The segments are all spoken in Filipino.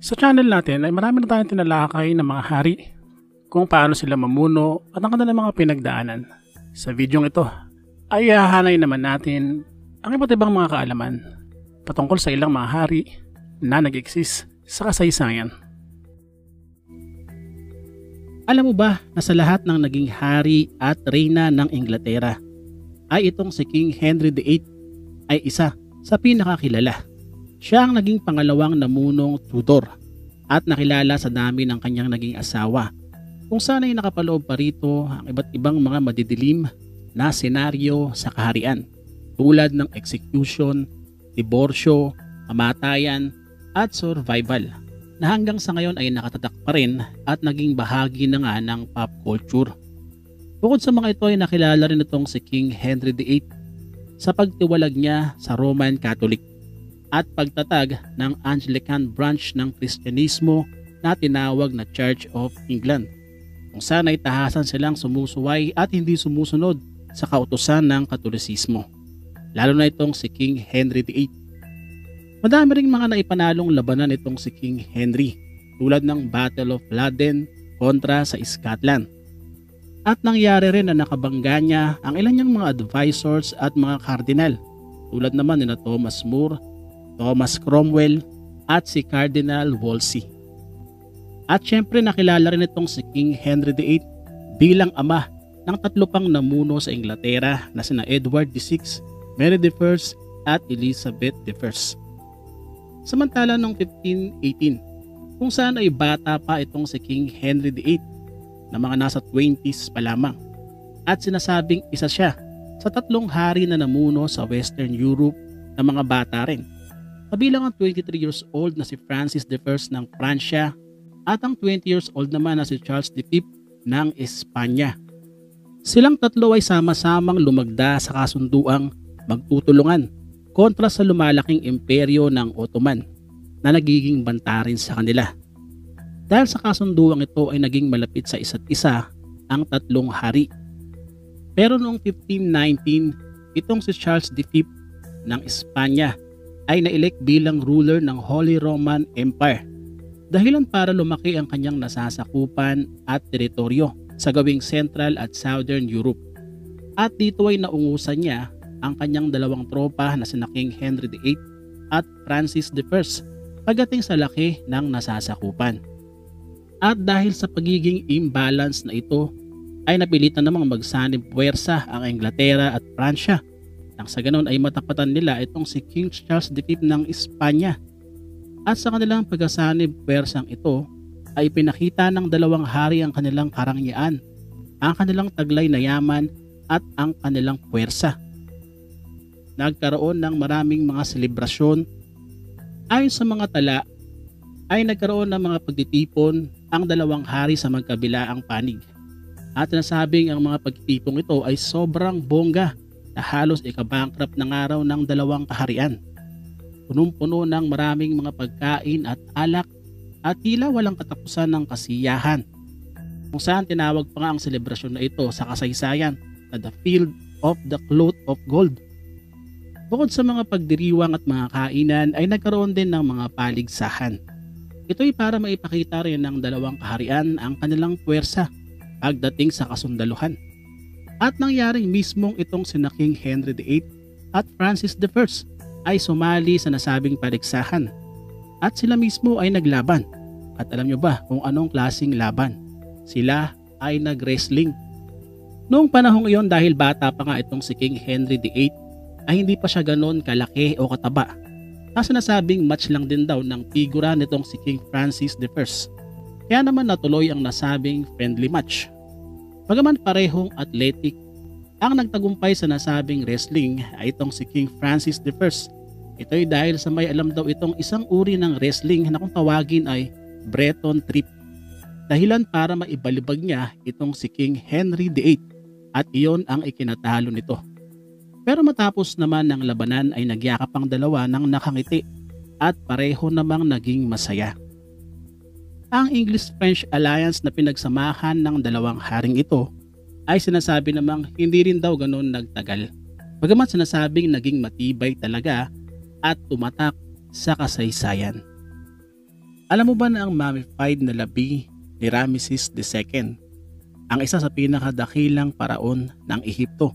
Sa channel natin ay marami na tayong tinalakay ng mga hari, kung paano sila mamuno at ang kanilang mga pinagdaanan. Sa videong ito ay hahanay naman natin ang iba't ibang mga kaalaman patungkol sa ilang mga hari na nag-exist sa kasaysayan. Alam mo ba na sa lahat ng naging hari at reyna ng Inglaterra ay itong si King Henry VIII ay isa sa pinakakilala. Siya ang naging pangalawang namunong Tudor at nakilala sa dami ng kanyang naging asawa, kung saan ay nakapaloob pa rito ang iba't ibang mga madidilim na senaryo sa kaharian tulad ng execution, diborsyo, kamatayan at survival na hanggang sa ngayon ay nakatatak pa rin at naging bahagi na nga ng pop culture. Bukod sa mga ito ay nakilala rin itong si King Henry VIII sa pagtiwalag niya sa Roman Catholic at pagtatag ng Anglican branch ng Kristyanismo na tinawag na Church of England, kung saan ay tahasan silang sumusuway at hindi sumusunod sa kautusan ng Katolisismo, lalo na itong si King Henry VIII. Madami ring mga naipanalong labanan itong si King Henry tulad ng Battle of Flodden kontra sa Scotland. At nangyari rin na nakabangga niya ang ilan niyang mga advisors at mga cardinal tulad naman nina Thomas More, Thomas Cromwell at si Cardinal Wolsey. At syempre nakilala rin itong si King Henry VIII bilang ama ng tatlo pang namuno sa Inglaterra na sina Edward VI, Mary I at Elizabeth I. Samantala noong 1518, kung saan ay bata pa itong si King Henry VIII na mga nasa 20s pa lamang, at sinasabing isa siya sa tatlong hari na namuno sa Western Europe na mga bata rin, kabilang ang 23 years old na si Francis I ng Pransya at ang 20 years old naman na si Charles V ng Espanya. Silang tatlo ay sama-samang lumagda sa kasunduang magtutulungan kontra sa lumalaking imperyo ng Ottoman na nagiging banta rin sa kanila. Dahil sa kasunduang ito ay naging malapit sa isa't isa ang tatlong hari. Pero noong 1519, itong si Charles V ng Espanya ay na-elect bilang ruler ng Holy Roman Empire, dahilan para lumaki ang kanyang nasasakupan at teritoryo sa gawing Central at Southern Europe. At dito ay naungusan niya ang kanyang dalawang tropa na sina King Henry VIII at Francis I pagdating sa laki ng nasasakupan. At dahil sa pagiging imbalance na ito ay napilitan namang magsanib puwersa ang Inglaterra at Pransya, nang sa ganon ay matapatan nila itong si King Charles V ng Espanya. At sa kanilang pagkasanib puwersang ito ay pinakita ng dalawang hari ang kanilang karangyaan, ang kanilang taglay na yaman at ang kanilang puwersa. Nagkaroon ng maraming mga selebrasyon. Ayon sa mga tala ay nagkaroon ng mga pagtitipon ang dalawang hari sa magkabilaang panig, at nasabing ang mga pagtitipong ito ay sobrang bongga na halos ikabankrupt ng araw ng dalawang kaharian. Punong-puno ng maraming mga pagkain at alak at tila walang katapusan ng kasiyahan, kung saan tinawag pa nga ang selebrasyon na ito sa kasaysayan na the Field of the Cloth of Gold. Bukod sa mga pagdiriwang at mga kainan ay nagkaroon din ng mga paligsahan. Ito'y para maipakita rin ng dalawang kaharian ang kanilang puwersa pagdating sa kasundaluhan. At nangyaring mismong itong sina King Henry VIII at Francis I ay sumali sa nasabing paligsahan. At sila mismo ay naglaban. At alam nyo ba kung anong klaseng laban? Sila ay nag-wrestling. Noong panahong iyon, dahil bata pa nga itong si King Henry VIII, ay hindi pa siya ganon kalaki o kataba. Nasa nasabing match lang din daw ng figura nitong si King Francis I. Kaya naman natuloy ang nasabing friendly match. Bagaman parehong athletic, ang nagtagumpay sa nasabing wrestling ay itong si King Francis I. Ito'y dahil sa may alam daw itong isang uri ng wrestling na kung tawagin ay Breton Trip, dahilan para maibalibag niya itong si King Henry VIII, at iyon ang ikinatalo nito. Pero matapos naman ng labanan ay nagyakap ang dalawa ng nakangiti at pareho namang naging masaya. Ang English-French alliance na pinagsamahan ng dalawang haring ito ay sinasabi namang hindi rin daw ganon nagtagal, bagamat sinasabing naging matibay talaga at tumatak sa kasaysayan. Alam mo ba na ang mummified na labi ni Ramesses II, ang isa sa pinakadakilang paraon ng Ehipto,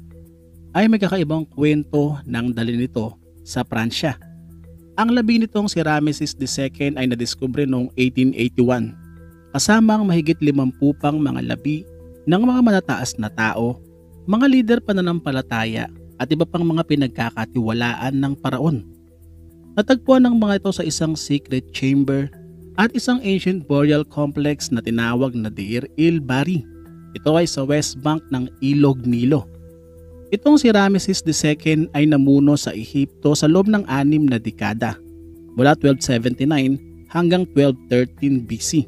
ay may kakaibang kwento ng dali nito sa Pransya. Ang labi nitong si Ramesses II ay nadiskubre noong 1881 kasama ang mahigit 50 pang mga labi ng mga matataas na tao, mga lider pananampalataya at iba pang mga pinagkakatiwalaan ng paraon. Natagpuan ng mga ito sa isang secret chamber at isang ancient burial complex na tinawag na Deir el-Bahari. Ito ay sa west bank ng Ilog Nilo. Itong si Ramesses II ay namuno sa Ehipto sa loob ng 6 na dekada, mula 1279 hanggang 1213 BC.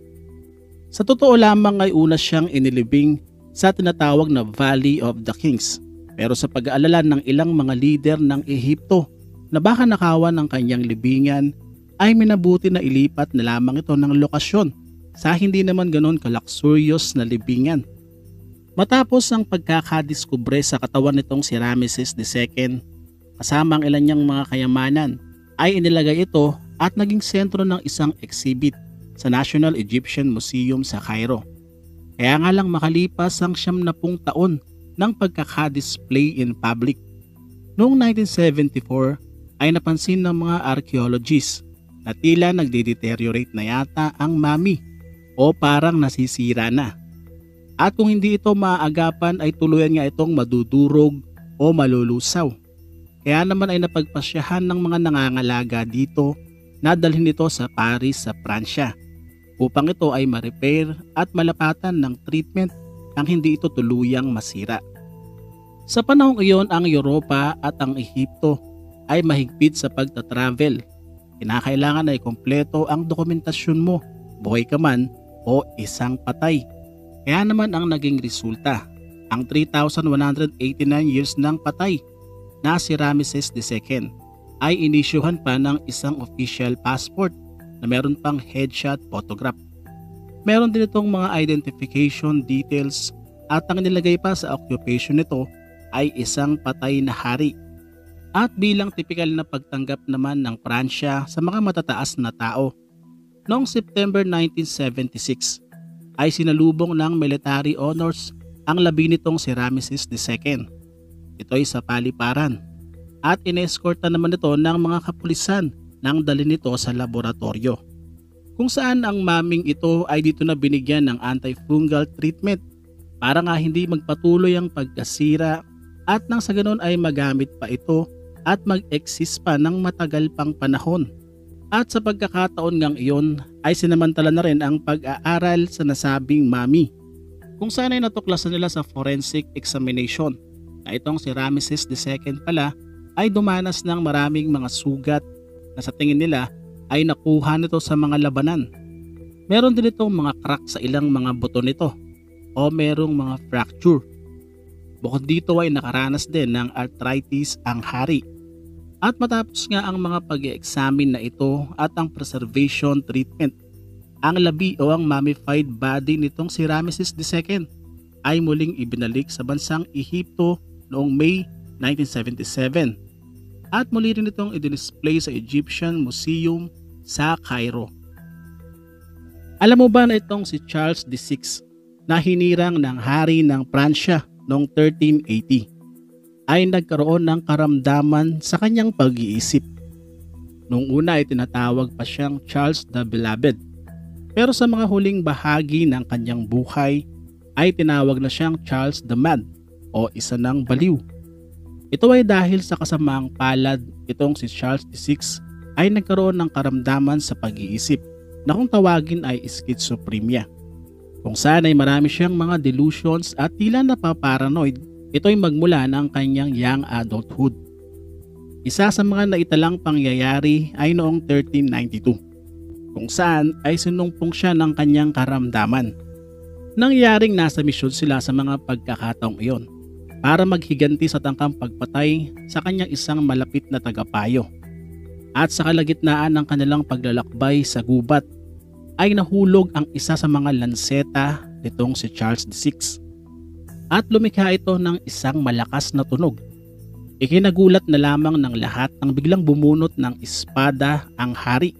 Sa totoo lamang ay una siyang inilibing sa tinatawag na Valley of the Kings, pero sa pag-aalala ng ilang mga lider ng Ehipto na baka nakawan ng kanyang libingan, ay minabuti na ilipat na lamang ito ng lokasyon sa hindi naman ganon kalaksurious na libingan. Matapos ang pagkakadiskubre sa katawan nitong si Ramesses II, kasama ang ilan niyang mga kayamanan, ay inilagay ito at naging sentro ng isang exhibit sa National Egyptian Museum sa Cairo. Kaya nga lang makalipas ang 70 taon ng pagkakadisplay in public. Noong 1974 ay napansin ng mga archaeologists na tila nagde-deteriorate na yata ang mummy o parang nasisira na. At kung hindi ito maaagapan ay tuluyan nga itong madudurog o malulusaw. Kaya naman ay napagpasyahan ng mga nangangalaga dito na dalhin ito sa Paris sa Pransya upang ito ay ma-repair at malapatan ng treatment nang hindi ito tuluyang masira. Sa panahong iyon ang Europa at ang Ehipto ay mahigpit sa pagta-travel. Kinakailangan ay kompleto ang dokumentasyon mo, buhay ka man o isang patay. Kaya naman ang naging resulta, ang 3,189 years ng patay na si Ramesses II ay inisyuhan pa ng isang official passport na meron pang headshot photograph. Meron din itong mga identification details at ang nilagay pa sa occupation nito ay isang patay na hari. At bilang tipikal na pagtanggap naman ng Pransya sa mga matataas na tao, noong September 1976 ay sinalubong ng military honors ang labi nitong si Ramesses II. Ito ay sa paliparan at ineskorta naman ito ng mga kapulisan nang dalhin nito sa laboratorio, kung saan ang maming ito ay dito na binigyan ng antifungal treatment para nga hindi magpatuloy ang pagkasira at nang sa ganon ay magamit pa ito at mag-exist pa ng matagal pang panahon. At sa pagkakataon ngang iyon ay sinamantala na rin ang pag-aaral sa nasabing mummy, kung saan ay natuklasan nila sa forensic examination na itong si Ramesses II pala ay dumanas ng maraming mga sugat na sa tingin nila ay nakuha nito sa mga labanan. Meron din itong mga crack sa ilang mga buto nito o merong mga fracture. Bukod dito ay nakaranas din ng arthritis ang hari. At matapos nga ang mga pag-e-examine na ito at ang preservation treatment, ang labi o ang mummified body nitong si Ramesses II ay muling ibinalik sa bansang Ehipto noong May 1977 at muli rin itong i-display sa Egyptian Museum sa Cairo. Alam mo ba na itong si Charles VI na hinirang ng hari ng Pransya noong 1380 ay nagkaroon ng karamdaman sa kanyang pag-iisip. Noong una ay tinatawag pa siyang Charles the Beloved, pero sa mga huling bahagi ng kanyang buhay ay tinawag na siyang Charles the Mad o isa ng baliw. Ito ay dahil sa kasamaang palad itong si Charles VI ay nagkaroon ng karamdaman sa pag-iisip na kung tawagin ay schizophrenia, kung saan ay marami siyang mga delusions at tila napaparanoid. Ito'y magmula ng kanyang young adulthood. Isa sa mga naitalang pangyayari ay noong 1392, kung saan ay sinumpong siya ng kanyang karamdaman. Nangyaring nasa misyon sila sa mga pagkakataong iyon para maghiganti sa tangkang pagpatay sa kanyang isang malapit na tagapayo. At sa kalagitnaan ng kanilang paglalakbay sa gubat ay nahulog ang isa sa mga lanseta nitong si Charles VI. At lumikha ito ng isang malakas na tunog. Ikinagulat na lamang ng lahat nang biglang bumunot ng espada ang hari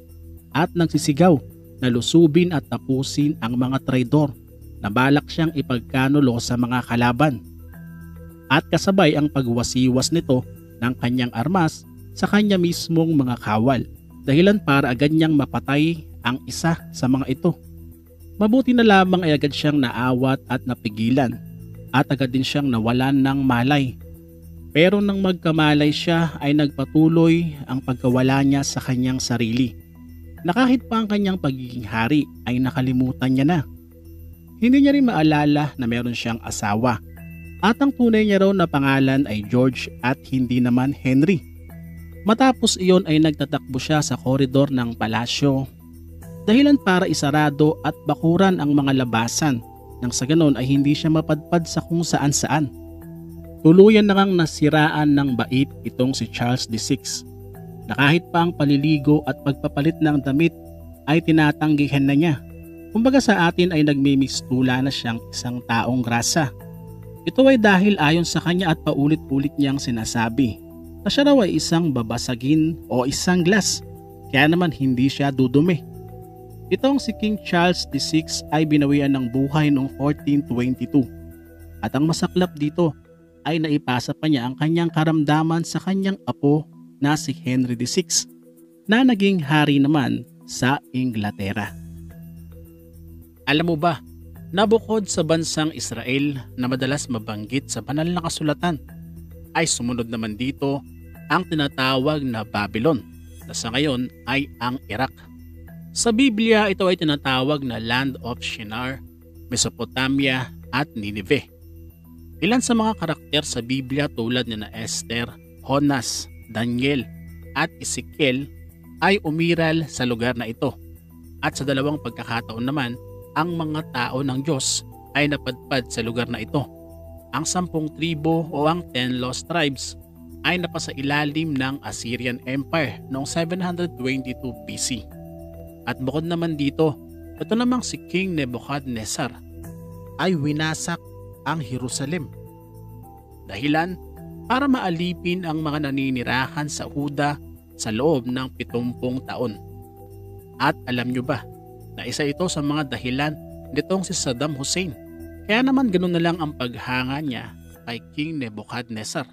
at nagsisigaw na lusubin at tapusin ang mga traidor na balak siyang ipagkanulo sa mga kalaban. At kasabay ang pagwasiwas nito ng kanyang armas sa kanya mismong mga kawal, dahilan para agad niyang mapatay ang isa sa mga ito. Mabuti na lamang ay agad siyang naawat at napigilan at agad din siyang nawalan ng malay. Pero nang magkamalay siya ay nagpatuloy ang pagkawala niya sa kanyang sarili, na kahit pa ang kanyang pagiging hari ay nakalimutan niya na. Hindi niya rin maalala na meron siyang asawa at ang tunay niya raw na pangalan ay George at hindi naman Henry. Matapos iyon ay nagtatakbo siya sa koridor ng palasyo, dahilan para isarado at bakuran ang mga labasan nang sa ganon ay hindi siya mapadpad sa kung saan saan. Tuluyan na ngang nasiraan ng bait itong si Charles VI, na kahit pa ang paliligo at pagpapalit ng damit ay tinatanggihan na niya. Kumbaga sa atin ay nagmimistula na siyang isang taong grasa. Ito ay dahil ayon sa kanya at paulit-ulit niyang sinasabi na siya raw ay isang babasagin o isang glass, kaya naman hindi siya dudumi. Itong si King Charles VI ay binawian ng buhay noong 1422 at ang masaklap dito ay naipasa pa niya ang kanyang karamdaman sa kanyang apo na si Henry VI na naging hari naman sa Inglaterra. Alam mo ba na bukod sa bansang Israel na madalas mabanggit sa banal na kasulatan, ay sumunod naman dito ang tinatawag na Babylon na sa ngayon ay ang Iraq. Sa Biblia ito ay tinatawag na Land of Shinar, Mesopotamia at Nineveh. Ilan sa mga karakter sa Biblia tulad ni na Esther, Jonas, Daniel at Ezekiel ay umiral sa lugar na ito. At sa dalawang pagkakataon naman, ang mga tao ng Diyos ay napadpad sa lugar na ito. Ang 10 tribo o ang 10 lost tribes ay napasailalim ng Assyrian Empire noong 722 BC. At bukod naman dito, ito namang si King Nebuchadnezzar ay winasak ang Jerusalem. Dahilan para maalipin ang mga naninirahan sa Huda sa loob ng 70 taon. At alam nyo ba na isa ito sa mga dahilan nitong si Saddam Hussein? Kaya naman ganun na lang ang paghanga niya kay King Nebuchadnezzar.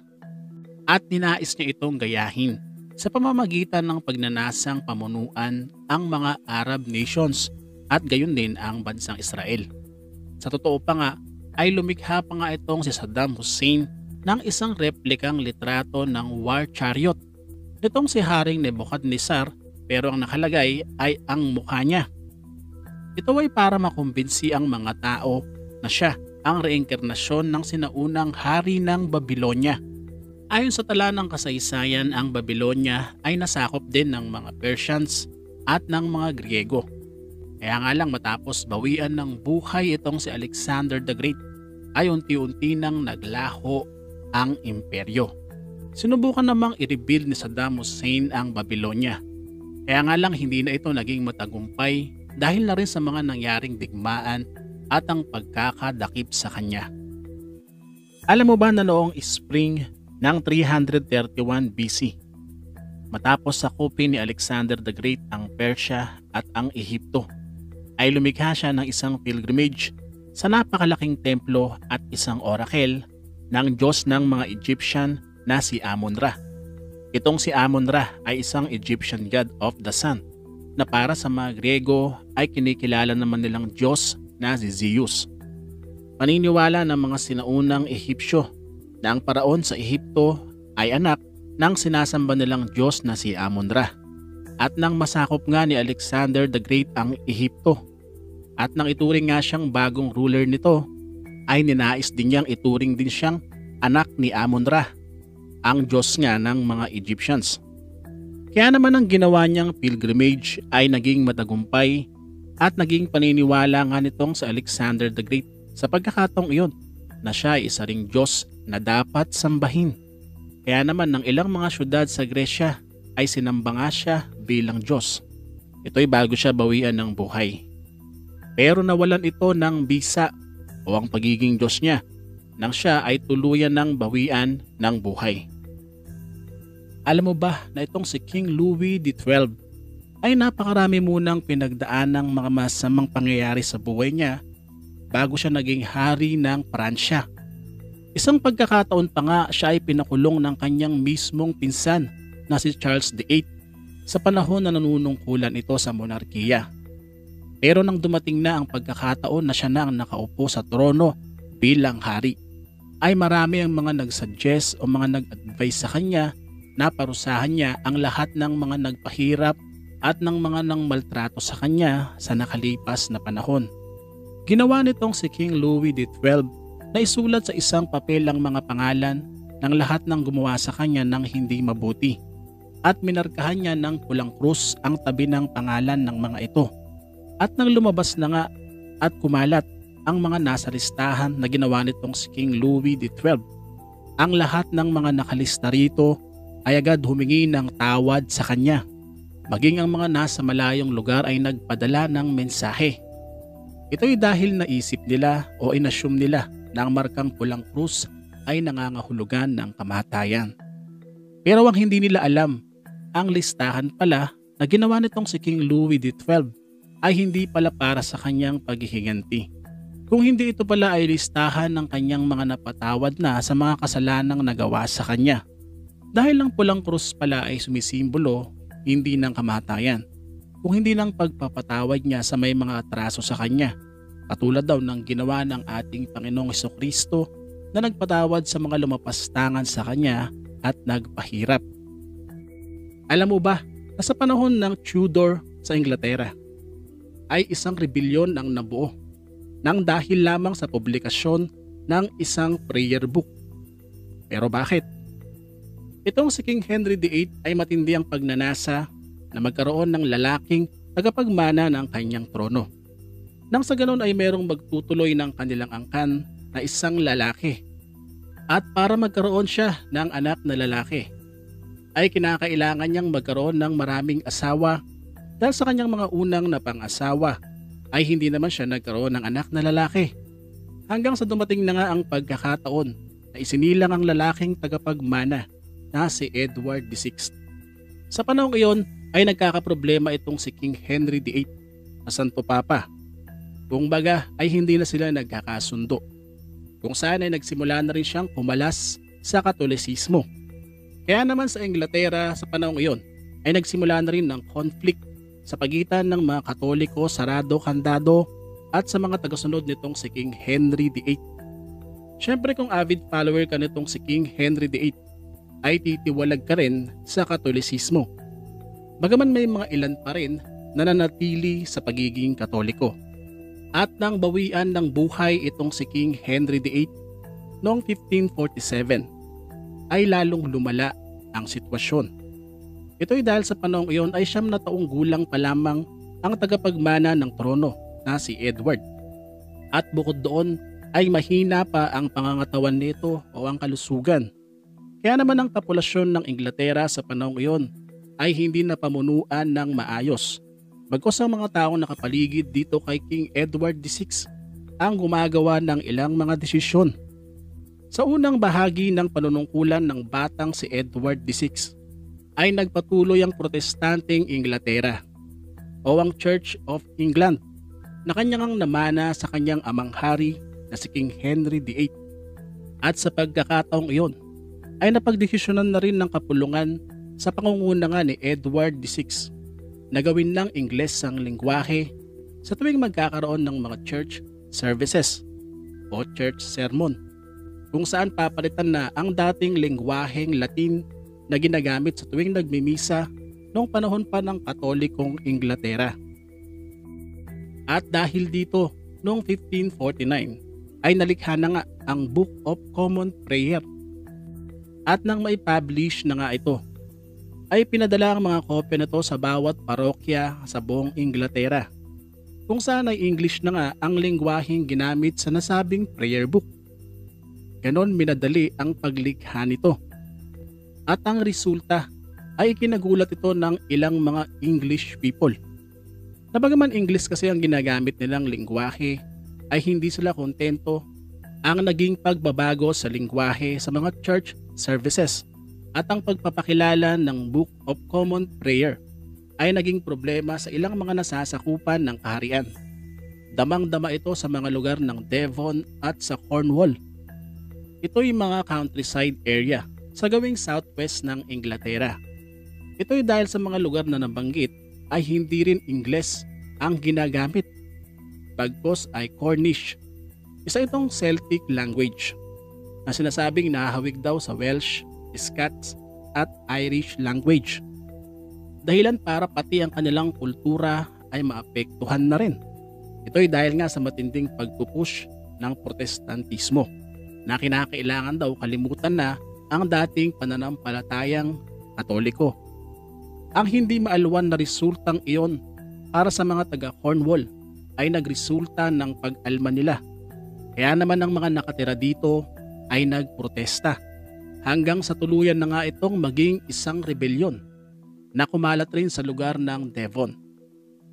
At ninais niya itong gayahin sa pamamagitan ng pagnanasang pamunuan ang mga Arab nations at gayon din ang bansang Israel. Sa totoo pa nga, ay lumikha pa nga itong si Saddam Hussein ng isang replikang litrato ng war chariot nitong si Haring Nebuchadnezzar, pero ang nakalagay ay ang mukha niya. Ito ay para makumbinsi ang mga tao na siya ang reinkarnasyon ng sinaunang hari ng Babylonia. Ayon sa tala ng kasaysayan, ang Babylonia ay nasakop din ng mga Persians at ng mga Griego. Kaya nga lang matapos bawian ng buhay itong si Alexander the Great, ay unti-unti nang naglaho ang imperyo. Sinubukan namang i-rebuild ni Saddam Hussein ang Babylonia. Kaya nga lang hindi na ito naging matagumpay dahil na rin sa mga nangyaring digmaan at ang pagkakadakip sa kanya. Alam mo ba na noong spring ng 331 BC, matapos sakupin ni Alexander the Great ang Persia at ang Ehipto, ay lumikha siya ng isang pilgrimage sa napakalaking templo at isang oracle ng Diyos ng mga Egyptian na si Amun-Ra. Itong si Amun-Ra ay isang Egyptian god of the sun na para sa mga Griego ay kinikilala naman nilang Diyos na si Zeus. Paniniwala ng mga sinaunang Ehipsyo na ang paraon sa Ehipto ay anak ng sinasamba nilang Diyos na si Amun-Ra. At nang masakop nga ni Alexander the Great ang Ehipto at nang ituring nga siyang bagong ruler nito, ay ninais din niyang ituring din siyang anak ni Amun-Ra, ang Diyos nga ng mga Egyptians. Kaya naman ang ginawa niyang pilgrimage ay naging matagumpay at naging paniniwala nga nitong sa Alexander the Great sa pagkakataong iyon na siya ay isa ring Diyos na dapat sambahin. Kaya naman ng ilang mga syudad sa Gresya ay sinamba nga siya bilang Diyos. Ito'y bago siya bawian ng buhay. Pero nawalan ito ng bisa o ang pagiging Diyos niya nang siya ay tuluyan ng bawian ng buhay. Alam mo ba na itong si King Louis XII ay napakarami munang pinagdaan ng mga masamang pangyayari sa buhay niya bago siya naging hari ng Pransya. Isang pagkakataon pa nga siya ay pinakulong ng kanyang mismong pinsan na si Charles VIII sa panahon na nanunungkulan ito sa monarkiya. Pero nang dumating na ang pagkakataon na siya na ang nakaupo sa trono bilang hari, ay marami ang mga nagsuggest o mga nag-advise sa kanya na parusahan niya ang lahat ng mga nagpahirap at ng mga nang maltrato sa kanya sa nakalipas na panahon. Ginawa nitong si King Louis XII na isulat sa isang papel ang mga pangalan ng lahat ng gumawa sa kanya ng hindi mabuti at minarkahan niya ng pulang krus ang tabi ng pangalan ng mga ito. At nang lumabas na nga at kumalat ang mga nasa listahan na ginawa nitong si King Louis XII, ang lahat ng mga nakalista rito ay agad humingi ng tawad sa kanya. Maging ang mga nasa malayong lugar ay nagpadala ng mensahe. Ito'y dahil naisip nila o inassume nila na ang markang pulang krus ay nangangahulugan ng kamatayan. Pero ang hindi nila alam, ang listahan pala na ginawa nitong si King Louis XII ay hindi pala para sa kanyang paghihiganti. Kung hindi ito pala ay listahan ng kanyang mga napatawad na sa mga kasalanang nagawa sa kanya. Dahil ang pulang krus pala ay sumisimbolo hindi ng kamatayan, kung hindi ng pagpapatawad niya sa may mga atraso sa kanya. Katulad daw ng ginawa ng ating Panginoong Hesukristo na nagpatawad sa mga lumapastangan sa kanya at nagpahirap. Alam mo ba na sa panahon ng Tudor sa Inglaterra ay isang rebelyon ang nabuo nang dahil lamang sa publikasyon ng isang prayer book. Pero bakit? Itong si King Henry VIII ay matindi ang pagnanasa na magkaroon ng lalaking tagapagmana ng kanyang trono. Nang sa ganon ay merong magtutuloy ng kanilang angkan na isang lalaki. At para magkaroon siya ng anak na lalaki, ay kinakailangan niyang magkaroon ng maraming asawa dahil sa kanyang mga unang na pang-asawa ay hindi naman siya nagkaroon ng anak na lalaki. Hanggang sa dumating na nga ang pagkakataon na isinilang ang lalaking tagapagmana na si Edward VI. Sa panahon iyon ay nagkakaproblema itong si King Henry VIII na Santo Papa. Kung baga ay hindi na sila nagkakasundo, kung saan ay nagsimula na rin siyang kumalas sa Katolisismo. Kaya naman sa Inglaterra sa panahon iyon ay nagsimula na rin ng conflict sa pagitan ng mga Katoliko, sarado, kandado at sa mga tagasunod nitong si King Henry VIII. Siyempre kung avid follower ka nitong si King Henry VIII ay titiwalag ka rin sa Katolisismo. Bagaman may mga ilan pa rin na nanatili sa pagiging Katoliko. At nang bawian ng buhay itong si King Henry VIII noong 1547 ay lalong lumala ang sitwasyon. Ito'y dahil sa panahong iyon ay 9 na taong gulang pa lamang ang tagapagmana ng trono na si Edward. At bukod doon ay mahina pa ang pangangatawan nito o ang kalusugan. Kaya naman ang populasyon ng Inglaterra sa panahong iyon ay hindi napamunuan ng maayos. Bagkus ang mga taong nakapaligid dito kay King Edward VI ang gumagawa ng ilang mga desisyon. Sa unang bahagi ng panunungkulan ng batang si Edward VI ay nagpatuloy ang protestanteng Inglaterra o ang Church of England na kanyang namana sa kanyang amang hari na si King Henry VIII. At sa pagkakataong iyon ay napagdesisyonan na rin ng kapulungan sa pangunguna nga ni Edward VI na gawin ng Ingles ang lengguwahe sa tuwing magkakaroon ng mga church services o church sermon, kung saan papalitan na ang dating lengguwaheng Latin na ginagamit sa tuwing nagmimisa noong panahon pa ng Katolikong Inglaterra. At dahil dito, noong 1549 ay nalikha na nga ang Book of Common Prayer. At nang mai-publish na nga ito, ay pinadala ang mga kopya nito sa bawat parokya sa buong Inglaterra, kung saan ay English na nga ang lengguwaheng ginamit sa nasabing prayer book. Ganon minadali ang paglikha nito. At ang resulta ay kinagulat ito ng ilang mga English people. Nabagaman English kasi ang ginagamit nilang lengguwahe ay hindi sila kontento ang naging pagbabago sa lengguwahe sa mga church services at ang pagpapakilala ng Book of Common Prayer ay naging problema sa ilang mga nasasakupan ng kaharian. Damang-dama ito sa mga lugar ng Devon at sa Cornwall. Ito'y mga countryside area sa gawing southwest ng Inglaterra. Ito'y dahil sa mga lugar na nabanggit ay hindi rin Ingles ang ginagamit. Bagkus ay Cornish. Isa itong Celtic language na sinasabing nahahawig daw sa Welsh, Scots at Irish language. Dahilan para pati ang kanilang kultura ay maapektuhan na rin. Ito'y dahil nga sa matinding pagpupush ng Protestantismo na kinakailangan daw kalimutan na ang dating pananampalatayang Katoliko. Ang hindi maalwan na resultang iyon para sa mga taga Cornwall ay nagresulta ng pag-alma nila. Kaya naman ang mga nakatira dito ay nagprotesta hanggang sa tuluyan na nga itong maging isang rebelyon na kumalat rin sa lugar ng Devon.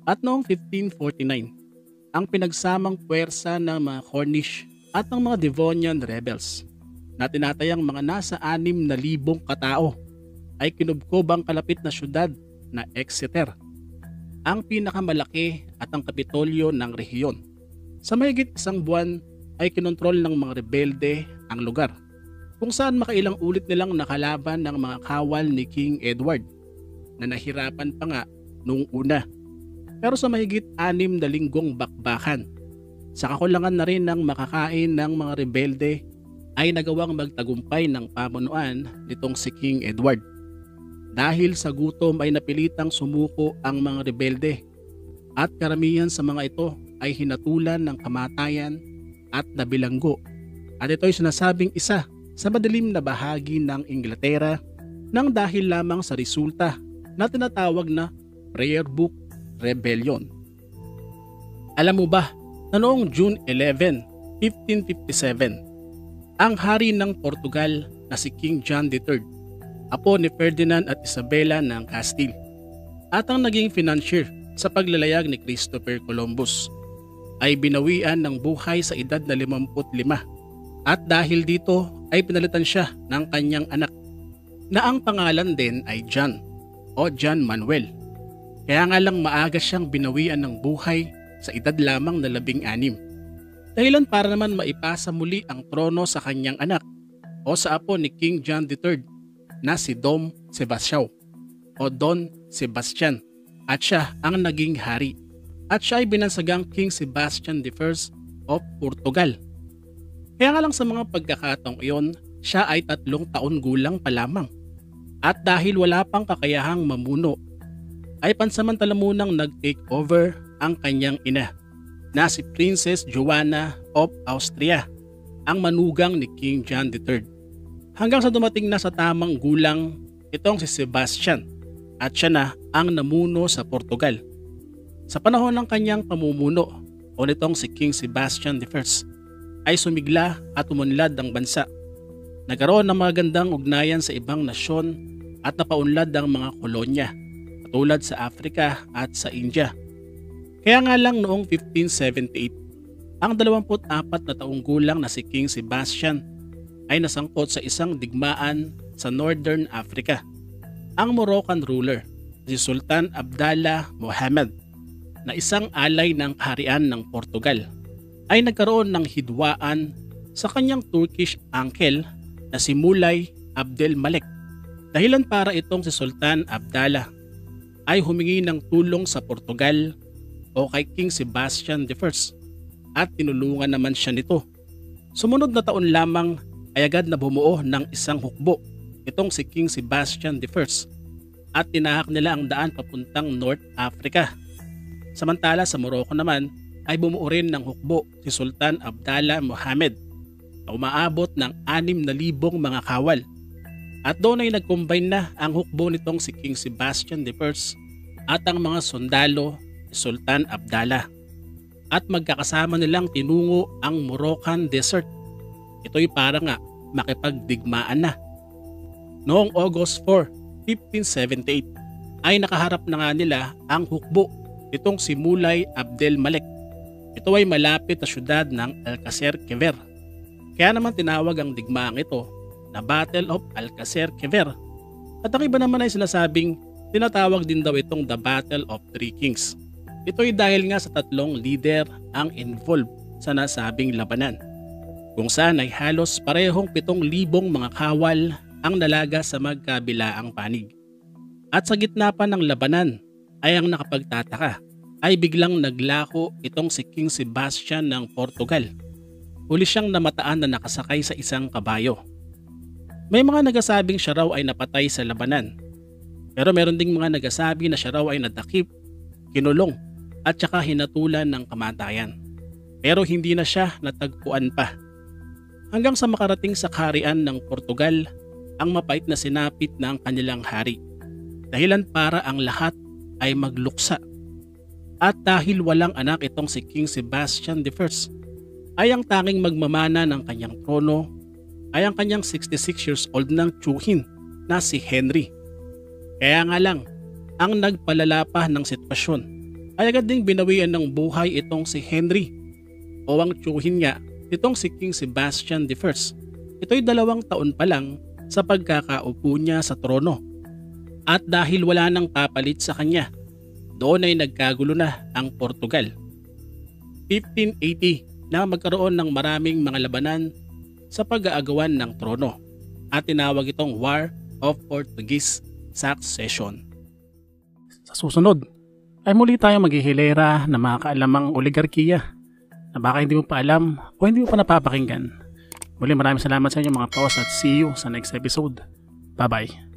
At noong 1549, ang pinagsamang puwersa ng mga Cornish at ng mga Devonian rebels na tinatayang mga nasa 6,000 katao ay kinubkob ang kalapit na syudad na Exeter, ang pinakamalaki at ang kapitolyo ng rehiyon. Sa mahigit isang buwan ay kinontrol ng mga rebelde ang lugar, kung saan makailang ulit nilang nakalaban ng mga kawal ni King Edward na nahirapan pa nga noong una. Pero sa mahigit 6 na linggong bakbakan, sa kakulangan na rin ng makakain ng mga rebelde ay nagawang magtagumpay ng pamunuan nitong si King Edward. Dahil sa gutom ay napilitang sumuko ang mga rebelde at karamihan sa mga ito ay hinatulan ng kamatayan at nabilanggo. At ito'y sinasabing isa sa madilim na bahagi ng Inglaterra nang dahil lamang sa resulta na tinatawag na Prayer Book Rebellion. Alam mo ba na noong June 11, 1557, ang hari ng Portugal na si King John III, apo ni Ferdinand at Isabella ng Castile, at ang naging financier sa paglalayag ni Christopher Columbus, ay binawian ng buhay sa edad na 55 at dahil dito ay pinalitan siya ng kanyang anak na ang pangalan din ay John o John Manuel. Kaya nga lang maaga siyang binawian ng buhay sa edad lamang na 16. Dahilan para naman maipasa muli ang trono sa kanyang anak o sa apo ni King John III na si Dom Sebastião o Don Sebastian, at siya ang naging hari. At siya ay binansagang King Sebastian I of Portugal. Kaya nga lang sa mga pagkakataong iyon, siya ay 3 taon gulang pa lamang. At dahil wala pang kakayahang mamuno, ay pansamantala munang nag-take over ang kanyang ina na si Princess Joanna of Austria, ang manugang ni King John III. Hanggang sa dumating na sa tamang gulang itong si Sebastian at siya na ang namuno sa Portugal. Sa panahon ng kanyang pamumuno o nitong si King Sebastian I ay sumigla at umunlad ang bansa. Nagkaroon ng magandang ugnayan sa ibang nasyon at napaunlad ang mga kolonya katulad sa Africa at sa India. Kaya nga lang noong 1578, ang 24 na taong gulang na si King Sebastian ay nasangkot sa isang digmaan sa Northern Africa. Ang Moroccan ruler, si Sultan Abdallah Mohammed, na isang alay ng kaharian ng Portugal, ay nagkaroon ng hidwaan sa kanyang Turkish uncle na si Mulay Abdel Malek. Dahilan para itong si Sultan Abdallah ay humingi ng tulong sa Portugal o kay King Sebastian I at tinulungan naman siya nito. Sumunod na taon lamang ay agad na bumuo ng isang hukbo itong si King Sebastian I at tinahak nila ang daan papuntang North Africa. Samantala sa Morocco naman ay bumuo rin ng hukbo si Sultan Abdallah Mohammed na umaabot ng 6,000 mga kawal. At doon ay nag-combine na ang hukbo nitong si King Sebastian I at ang mga sundalo ni Sultan Abdallah. At magkakasama nilang tinungo ang Moroccan Desert. Ito'y para nga makipagdigmaan na. Noong August 4, 1578 ay nakaharap na nga nila ang hukbo itong si Mulay Abdel Malek. Ito ay malapit na syudad ng Alcacer Quever. Kaya naman tinawag ang digmaang ito na Battle of Alcacer Quever. At ang iba naman ay sinasabing Tinatawag din daw itong The Battle of Three Kings. Ito'y dahil nga sa tatlong leader ang involved sa nasabing labanan, kung saan ay halos parehong 7,000 mga kawal ang nalaga sa magkabilaang panig. At sa gitna pa ng labanan ay ang nakapagtataka ay biglang naglako itong si King Sebastian ng Portugal. Huli siyang namataan na nakasakay sa isang kabayo. May mga nagsasabing siya raw ay napatay sa labanan. Pero meron ding mga nagsasabi na siya raw ay nadakip, kinulong at saka hinatulan ng kamatayan. Pero hindi na siya natagpuan pa. Hanggang sa makarating sa kaharian ng Portugal ang mapait na sinapit ng kanilang hari. Dahilan para ang lahat ay magluksa. At dahil walang anak itong si King Sebastian I, ay ang tanging magmamana ng kanyang trono ay ang kanyang 66 years old ng tiyuhin na si Henry. Kaya nga lang, ang nagpalala pa ng sitwasyon ay agad ding binawian ng buhay itong si Henry o ang tiyuhin niya itong si King Sebastian I. Ito'y 2 taon pa lang sa pagkakaupo niya sa trono. At dahil wala nang papalit sa kanya, doon ay nagkagulo na ang Portugal. 1580 na magkaroon ng maraming mga labanan sa pag-aagawan ng trono at tinawag itong War of Portuguese Succession. Sa susunod ay muli tayong maghihilera ng mga kaalamang oligarkiya na baka hindi mo pa alam o hindi mo pa napapakinggan. Muli maraming salamat sa inyo mga paos at see you sa next episode. Bye bye.